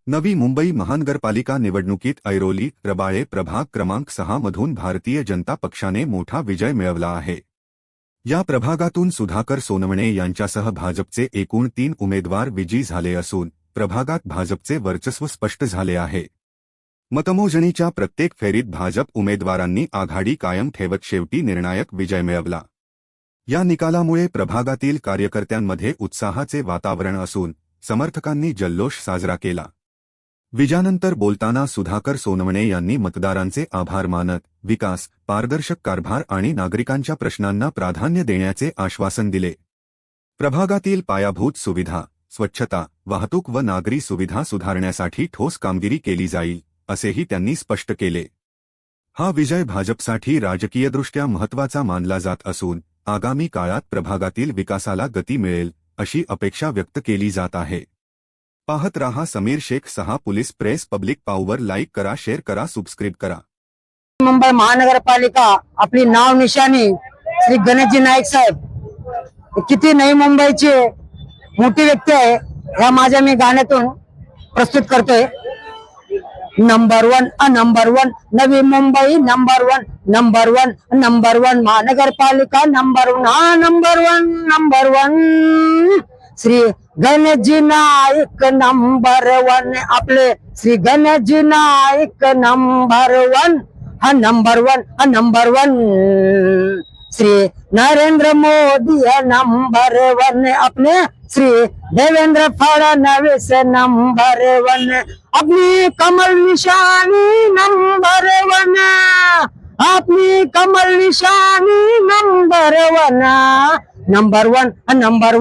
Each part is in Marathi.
नवी मुंबई महानगरपालिका निवडणुकीत ऐरोली रबाळे प्रभाग क्रमांक 6 मधून भारतीय जनता पक्षाने मोठा विजय मिळवला आहे। या प्रभागातून सुधाकर सोनवणे यांच्यासह भाजपचे एकूण 3 उमेदवार विजयी झाले असून प्रभागात भाजपचे वर्चस्व स्पष्ट झाले आहे। मतमोजणीच्या प्रत्येक फेरीत भाजप उमेदवारांनी आघाडी कायम ठेवत शेवटी निर्णायक विजय मिळवला। या निकालामुळे प्रभागातील कार्यकर्त्यांमध्ये उत्साहाचे वातावरण असून समर्थकांनी जल्लोष साजरा केला। विजयानंतर बोलताना सुधाकर सोनवणे यांनी मतदारांचे आभार मानत विकास, पारदर्शक कारभार आणि नागरिकांच्या प्रश्नांना प्राधान्य देण्याचे आश्वासन दिले। प्रभागातील पायाभूत सुविधा, स्वच्छता, वाहतूक व नागरी सुविधा सुधारण्यासाठी ठोस कामगिरी केली जाईल असेही त्यांनी स्पष्ट केले। हा विजय भाजपसाठी राजकीयदृष्ट्या महत्त्वाचा मानला जात असून आगामी काळात प्रभागातील विकासाला गती मिळेल अशी अपेक्षा व्यक्त केली जात आहे। पाहत रहा Samir Shaikh 6 police press public power. Like करा, शेअर करा, सबस्क्राइब करा। मुंबई महानगरपालिका आपली नाव निशाणी श्री गणेशजी नाईक साहेब किती नवी मुंबईचे मोठी व्यक्ती आहे ह्या माझ्या मी गाण्यातून प्रस्तुत करतोय। Number one Navi Mumbai number one महानगरपालिका नंबर 1 श्री गणेशजी नाईक नंबर 1 आपले श्री गणेशजी नाईक नंबर 1 हा नंबर 1 श्री नरेंद्र मोदी नंबर 1 अपने श्री देवेंद्र फडणवीस नंबर 1 अपनी कमल निशानी नंबर 1 अपनी कमल निशानी नंबर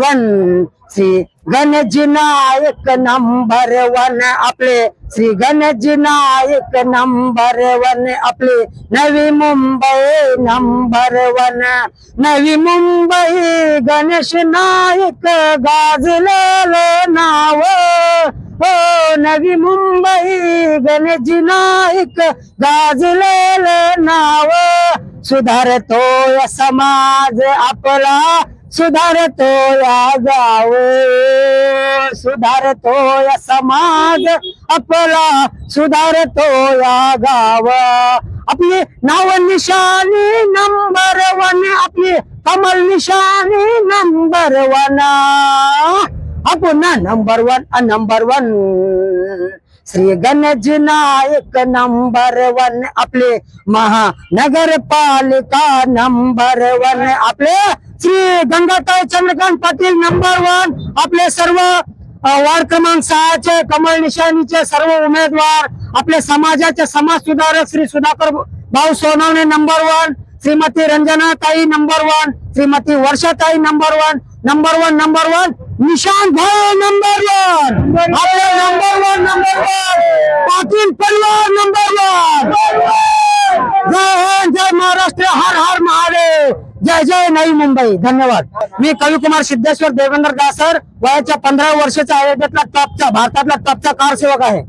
1 श्री गणेशजी नाईक नंबर 1 आपले श्री गणेशजी नाईक नंबर 1 आपले नवी मुंबई नंबर 1 नवी मुंबई गणेश नाईक गाजलेले नाव हो नवी मुंबई गणेशजी नाईक गाजलेले नाव सुधारतोय समाज आपला सुधारतोय गाव सुधारतोय समाज आपला सुधारतोय गाव आपली नाव निशाणी नंबर 1 आपली कमल निशाणी नंबर 1 आपण नंबर 1 श्री गणेशजी नाईक नंबर 1 आपले महानगरपालिका नंबर 1 आपले श्री गंगाताई चंद्रकांत पाटील नंबर 1 आपले सर्व वार्ड क्रमांक 6 चे कमल निशाणीचे सर्व उमेदवार आपले समाजाचे समाज सुधारक Shri Sudhakar Bhau Sonawane number 1 Shrimati Ranjanatai number 1 Shrimati Varshatai number 1 Nishant Bhau number 1 आपले नंबर 1 पाटील परिवार नंबर 1 जय महाराष्ट्र हर हर महादेव जय नवी मुंबई। धन्यवाद। मी कविकुमार सिद्धेश्वर देवेंद्र दासर वयाच्या 15 वर्षाच्या अयोध्येतला टॉपचा भारतातला टॉपचा कारसेवक आहे।